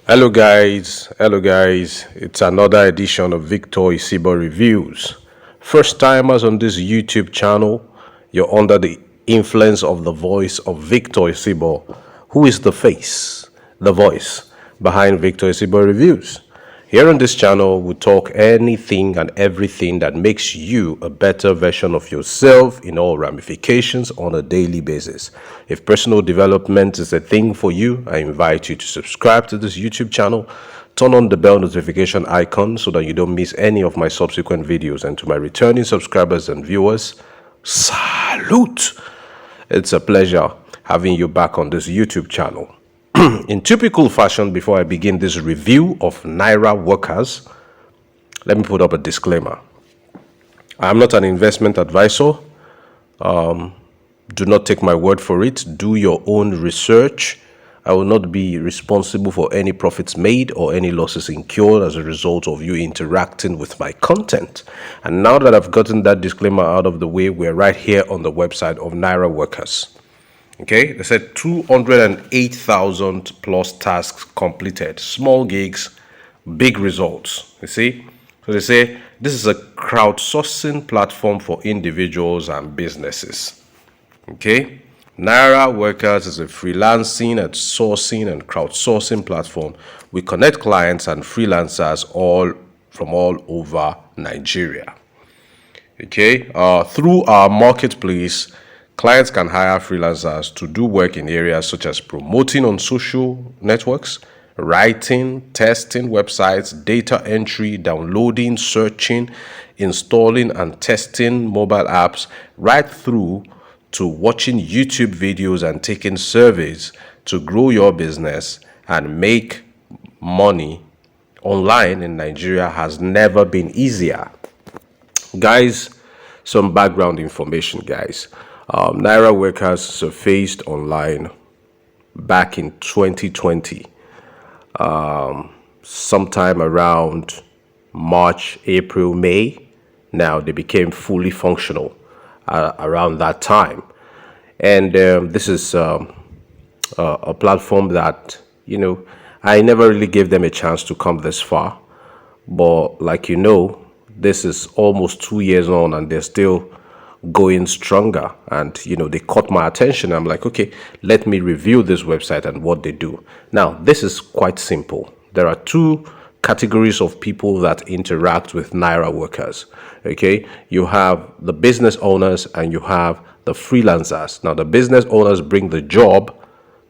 Hello guys, it's another edition of Victor Isibo Reviews. First timers on this YouTube channel, you're under the influence of the voice of Victor Isibo, who is the face, the voice behind Victor Isibo Reviews. Here on this channel, we talk anything and everything that makes you a better version of yourself in all ramifications on a daily basis. If personal development is a thing for you, I invite you to subscribe to this YouTube channel, turn on the bell notification icon so that you don't miss any of my subsequent videos. And to my returning subscribers and viewers, salute! It's a pleasure having you back on this YouTube channel. In typical fashion, before I begin this review of Nairaworkers, let me put up a disclaimer. I am not an investment advisor. Do not take my word for it. Do your own research. I will not be responsible for any profits made or any losses incurred as a result of you interacting with my content. And now that I've gotten that disclaimer out of the way, we're right here on the website of Nairaworkers. Okay, they said 208,000 plus tasks completed. Small gigs, big results. You see? So they say this is a crowdsourcing platform for individuals and businesses. Okay? Nairaworkers is a freelancing and sourcing and crowdsourcing platform. We connect clients and freelancers from all over Nigeria. Okay? Through our marketplace, clients can hire freelancers to do work in areas such as promoting on social networks, writing, testing websites, data entry, downloading, searching, installing and testing mobile apps, right through to watching YouTube videos and taking surveys to grow your business and make money online in Nigeria has never been easier. Guys, some background information, guys. Nairaworkers surfaced online back in 2020, sometime around March, April, May. Now they became fully functional around that time. And this is a platform that, I never really gave them a chance to come this far. But like this is almost 2 years on and they're still going stronger, and they caught my attention. I'm like, okay, let me review this website and what they do. Now this is quite simple. There are two categories of people that interact with Nairaworkers. Okay, you have the business owners and you have the freelancers. Now the business owners bring the job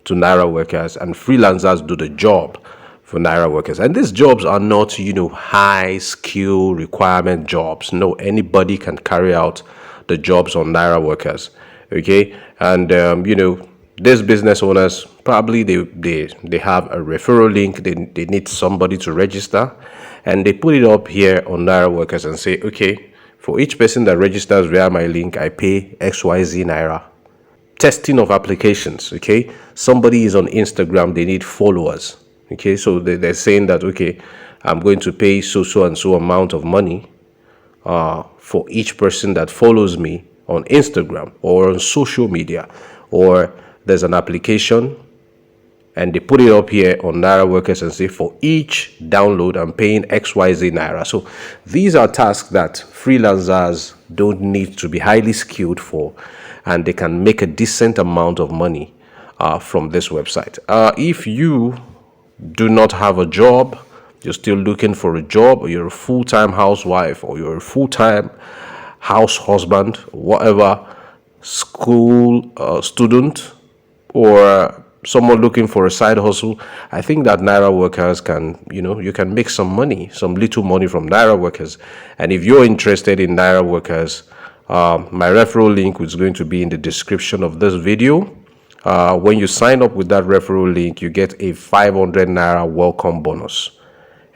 to Nairaworkers and freelancers do the job for Nairaworkers. And these jobs are not high skill requirement jobs. No, anybody can carry out the jobs on Nairaworkers. Okay, and these business owners probably they have a referral link. They need somebody to register, and they put it up here on Nairaworkers and say, okay, for each person that registers via my link, I pay XYZ Naira. Testing of applications. Okay, somebody is on Instagram, they need followers. Okay, so they're saying that, okay, I'm going to pay so and so amount of money for each person that follows me on Instagram or on social media, or there's an application and they put it up here on Nairaworkers and say, for each download I'm paying XYZ Naira. So these are tasks that freelancers don't need to be highly skilled for, and they can make a decent amount of money from this website. If you do not have a job, you're still looking for a job, or you're a full-time housewife, or you're a full-time house husband, whatever, school student, or someone looking for a side hustle, I think that Nairaworkers can, you can make some money, some little money from Nairaworkers. And if you're interested in Nairaworkers, my referral link is going to be in the description of this video. When you sign up with that referral link, you get a 500 Naira welcome bonus.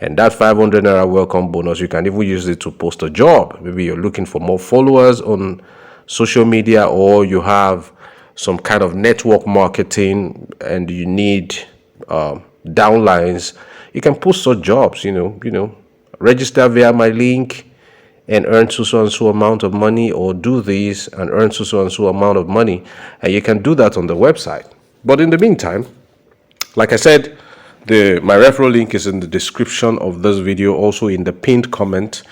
And that 500 Naira welcome bonus, you can even use it to post a job. Maybe you're looking for more followers on social media, or you have some kind of network marketing and you need downlines. You can post such jobs, register via my link and earn so and so amount of money, or do this and earn so and so amount of money. And you can do that on the website. But in the meantime, like I said, My referral link is in the description of this video, also in the pinned comment.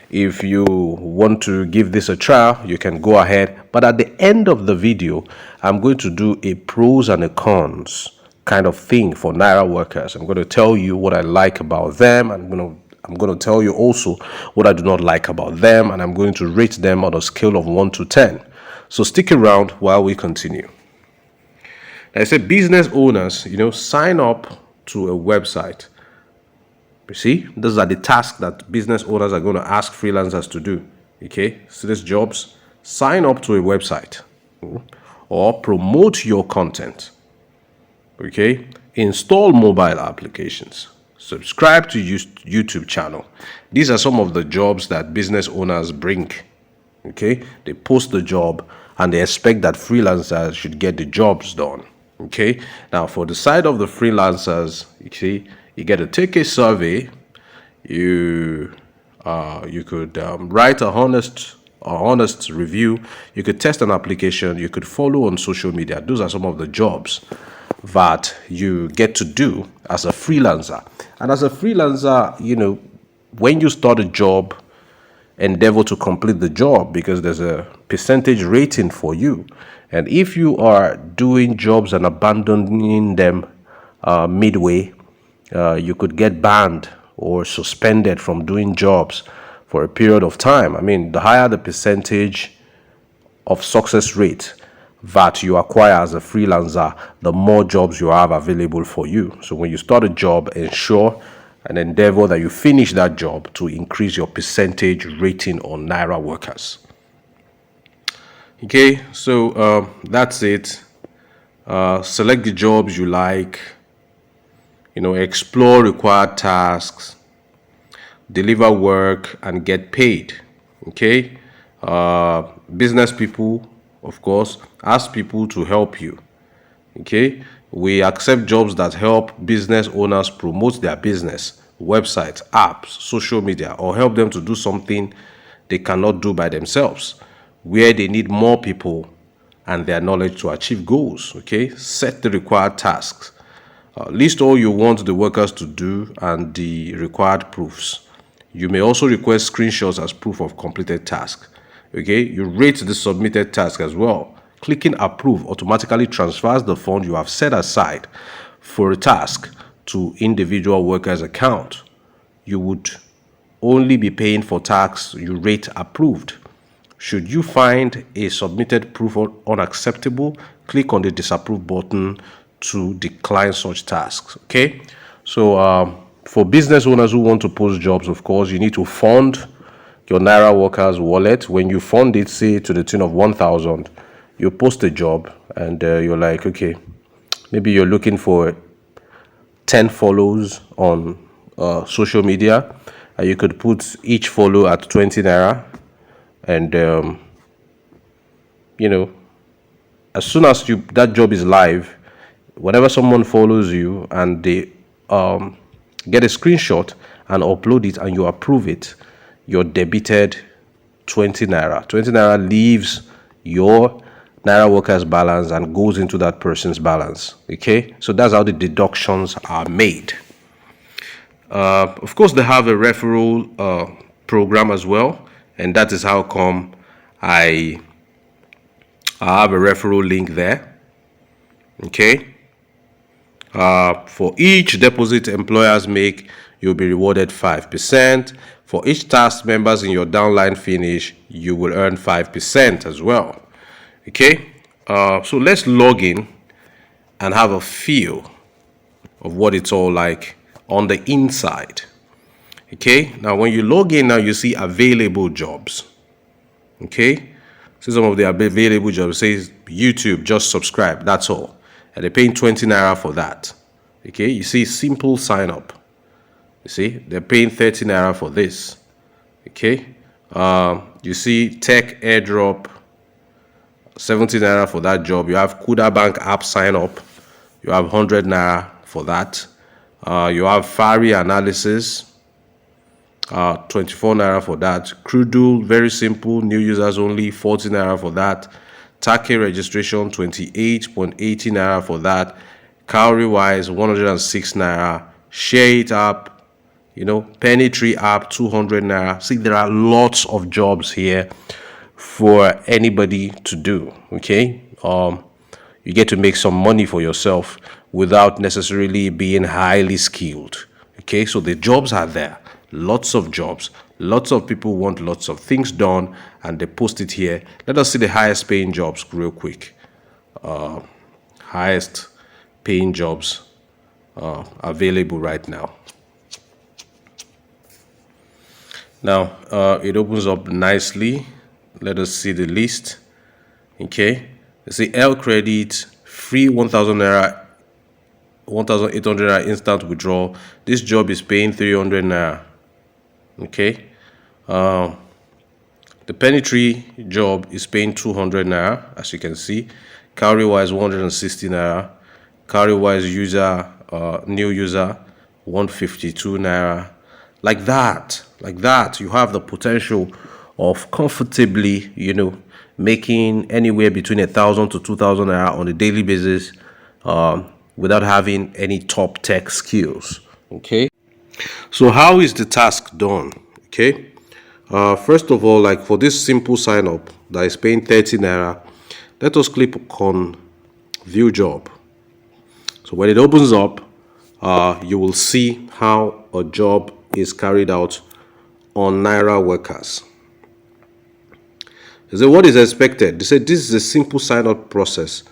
If you want to give this a try, you can go ahead. But at the end of the video, I'm going to do a pros and a cons kind of thing for Nairaworkers. I'm going to tell you what I like about them. I'm going to tell you also what I do not like about them, and I'm going to rate them on a scale of 1 to 10. So stick around while we continue. I said business owners, sign up to a website. You see, those are the tasks that business owners are going to ask freelancers to do. Okay, so these jobs: sign up to a website, or promote your content. Okay, install mobile applications, subscribe to YouTube channel. These are some of the jobs that business owners bring. Okay, they post the job and they expect that freelancers should get the jobs done. Okay, now for the side of the freelancers, you get to take a survey. You could write a honest review. You could test an application. You could follow on social media. Those are some of the jobs that you get to do as a freelancer. And as a freelancer, when you start a job, endeavor to complete the job, because there's a percentage rating for you. And if you are doing jobs and abandoning them midway, you could get banned or suspended from doing jobs for a period of time. I mean, the higher the percentage of success rate that you acquire as a freelancer, the more jobs you have available for you. So when you start a job, ensure and endeavor that you finish that job to increase your percentage rating on Nairaworkers. Okay, so that's it. Select the jobs you like. Explore required tasks, deliver work, and get paid. Okay, business people, of course, ask people to help you. Okay, we accept jobs that help business owners promote their business, websites, apps, social media, or help them to do something they cannot do by themselves, where they need more people and their knowledge to achieve goals. Okay, set the required tasks. List all you want the workers to do and the required proofs. You may also request screenshots as proof of completed task. Okay, you rate the submitted task as well. Clicking approve automatically transfers the fund you have set aside for a task to individual workers' account. You would only be paying for tasks you rate approved. Should you find a submitted proof unacceptable, click on the disapprove button to decline such tasks. Okay, so for business owners who want to post jobs, of course, you need to fund your Nairaworkers wallet. When you fund it, say to the tune of 1,000, you post a job and you're like, okay, maybe you're looking for 10 follows on social media, and you could put each follow at 20 naira, and as soon as that job is live, whenever someone follows you and they get a screenshot and upload it and you approve it, you're debited 20 naira. 20 naira leaves your Nairaworkers balance and goes into that person's balance. Okay, so that's how the deductions are made. Of course, they have a referral program as well, and that is how come I have a referral link there. Okay, for each deposit employers make, you'll be rewarded 5%. For each task members in your downline finish, you will earn 5% as well. Okay, so let's log in and have a feel of what it's all like on the inside. Okay, now when you log in, now you see available jobs. Okay, so some of the available jobs says YouTube, just subscribe, that's all, and they're paying 20 naira for that. Okay, you see simple sign up, you see they're paying 30 naira for this. Okay, you see tech airdrop, 70 naira for that job. You have Kuda Bank app sign up, you have 100 naira for that. You have Fari analysis, 24 naira for that. Crudul, very simple, new users only, 40 naira for that. Take registration, 28.80 naira for that. Cowrie wise, 106 naira. Share It app, Penny Tree app, 200 naira. See, there are lots of jobs here for anybody to do. Okay. You get to make some money for yourself without necessarily being highly skilled. Okay, so the jobs are there, lots of jobs, lots of people want lots of things done, and they post it here. Let us see the highest paying jobs real quick. Highest paying jobs available right now. Now it opens up nicely. Let us see the list. Okay, you see L credit, free 1,000 naira, 1,800 naira instant withdrawal. This job is paying 300 naira. Okay, the Penny Tree job is paying 200 naira, as you can see. Calorie wise 160 naira. Calorie wise user, new user 152 naira. Like that, you have the potential of comfortably, making anywhere between 1,000 to 2,000 naira on a daily basis, without having any top tech skills. Okay, so how is the task done? Okay, first of all, like for this simple sign up that is paying 30 naira, let us click on view job. So when it opens up, you will see how a job is carried out on Nairaworkers. They say, what is expected? They say this is a simple sign up process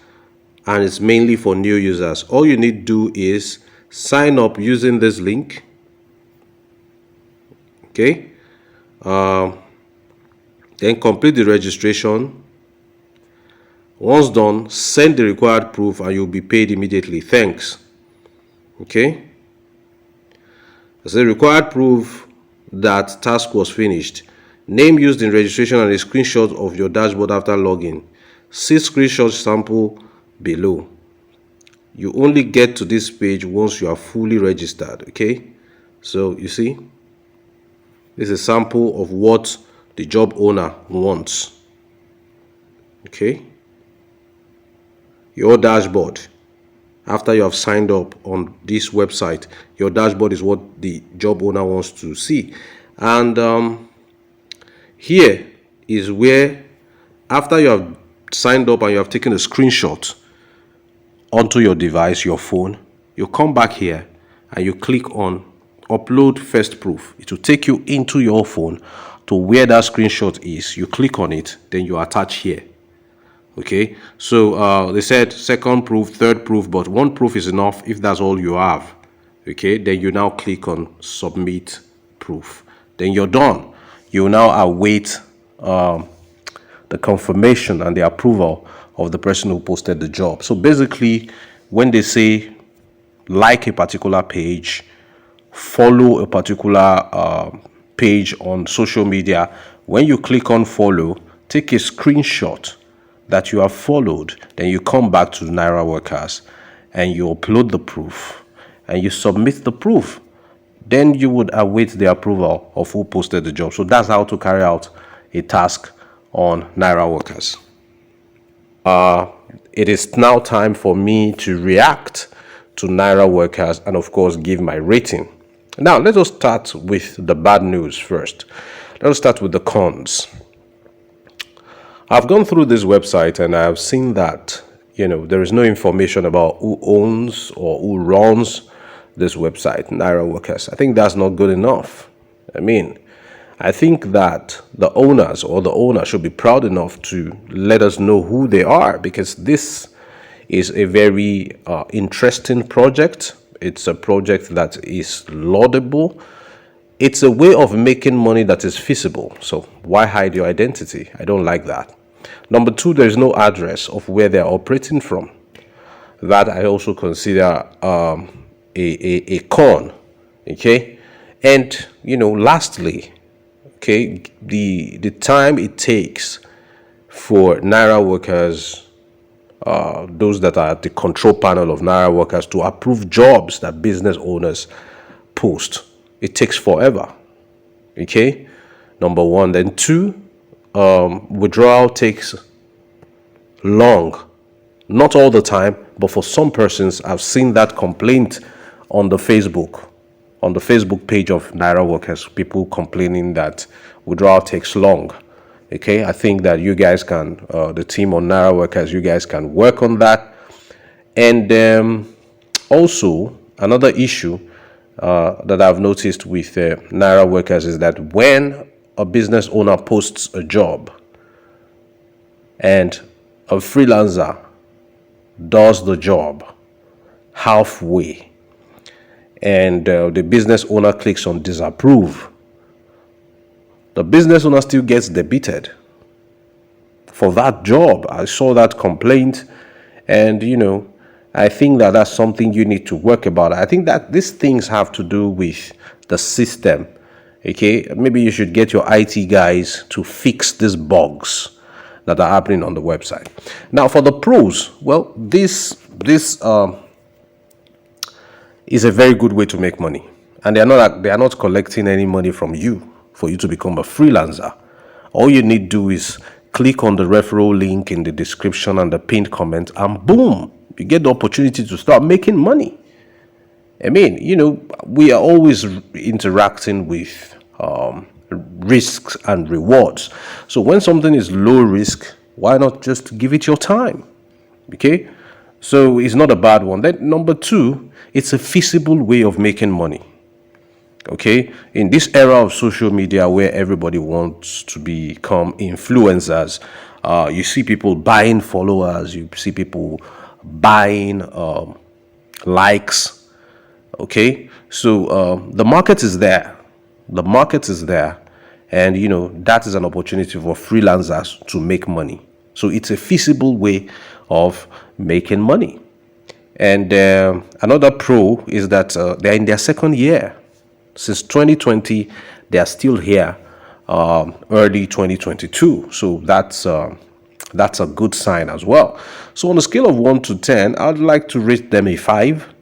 and it's mainly for new users. All you need to do is sign up using this link. Okay. Then complete the registration. Once done, send the required proof and you'll be paid immediately. Thanks. Okay. The required proof that task was finished. Name used in registration and a screenshot of your dashboard after login. See screenshot sample below. You only get to this page once you are fully registered. Okay, so you see, this is a sample of what the job owner wants. Okay, your dashboard. After you have signed up on this website, your dashboard is what the job owner wants to see. And here is where, after you have signed up and you have taken a screenshot onto your device, your phone, you come back here and you click on upload first proof. It will take you into your phone to where that screenshot is. You click on it, then you attach here. Okay, so they said second proof, third proof, but one proof is enough if that's all you have. Okay, then you now click on submit proof. Then you're done. You now await the confirmation and the approval of the person who posted the job. So basically, when they say like a particular page, follow a particular page on social media, when you click on follow, take a screenshot that you have followed, then you come back to Nairaworkers and you upload the proof and you submit the proof. Then you would await the approval of who posted the job. So that's how to carry out a task on Nairaworkers. It is now time for me to react to Nairaworkers and of course give my rating. Now let us start with the bad news first. Let us start with the cons. I've gone through this website and I have seen that, there is no information about who owns or who runs this website, Nairaworkers. I think that's not good enough. I think that the owners or the owner should be proud enough to let us know who they are, because this is a very interesting project. It's a project that is laudable. It's a way of making money that is feasible. So why hide your identity? I don't like that. Number two, there is no address of where they're operating from. That I also consider a con. Okay, and lastly, okay, the time it takes for Nairaworkers, those that are at the control panel of Nairaworkers, to approve jobs that business owners post, it takes forever. Okay, number one. Then two, withdrawal takes long. Not all the time, but for some persons, I've seen that complaint on the Facebook. on the Facebook page of Nairaworkers, people complaining that withdrawal takes long. Okay, I think that you guys can, the team on Nairaworkers, you guys can work on that. And also, another issue that I've noticed with Nairaworkers is that when a business owner posts a job and a freelancer does the job halfway and the business owner clicks on disapprove, the business owner still gets debited for that job. I saw that complaint, and I think that that's something you need to work about. I think that these things have to do with the system. Okay, maybe you should get your IT guys to fix these bugs that are happening on the website. Now, for the pros, well, this is a very good way to make money, and they are not collecting any money from you for you to become a freelancer. All you need to do is click on the referral link in the description and the pinned comment, and boom, you get the opportunity to start making money. I mean, we are always interacting with risks and rewards. So when something is low risk, why not just give it your time? Okay, so it's not a bad one. Then number two, it's a feasible way of making money. Okay, in this era of social media where everybody wants to become influencers, you see people buying followers, you see people buying likes. Okay, so the market is there. The market is there, and that is an opportunity for freelancers to make money. So it's a feasible way of making money. And another pro is that they're in their second year. Since 2020, they are still here, early 2022. So that's a good sign as well. So on a scale of 1 to 10, I'd like to rate them a 5.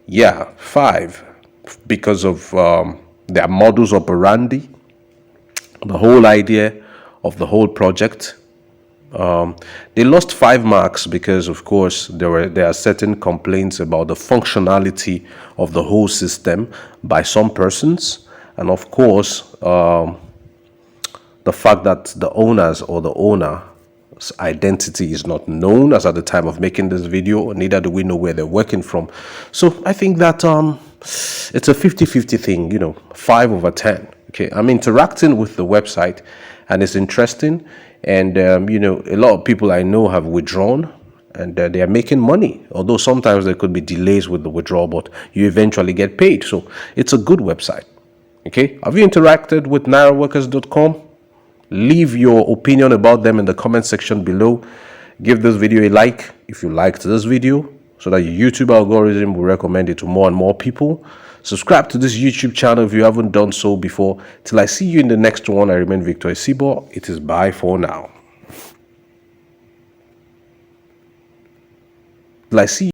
Yeah, 5, because of their modus operandi, the whole idea of the whole project. They lost 5 marks because, of course, there are certain complaints about the functionality of the whole system by some persons, and of course, the fact that the owners or the owner's identity is not known as at the time of making this video, neither do we know where they're working from. So I think that it's a 50-50 thing, 5 over 10. Okay, I'm interacting with the website and it's interesting, and a lot of people I know have withdrawn and they are making money, although sometimes there could be delays with the withdrawal, but you eventually get paid. So it's a good website. Okay, have you interacted with nairaworkers.com? Leave your opinion about them in the comment section below. Give this video a like if you liked this video, so that your YouTube algorithm will recommend it to more and more people. Subscribe to this YouTube channel if you haven't done so before. Till I see you in the next one, I remain Victor Isibo. It is bye for now. Till I see you.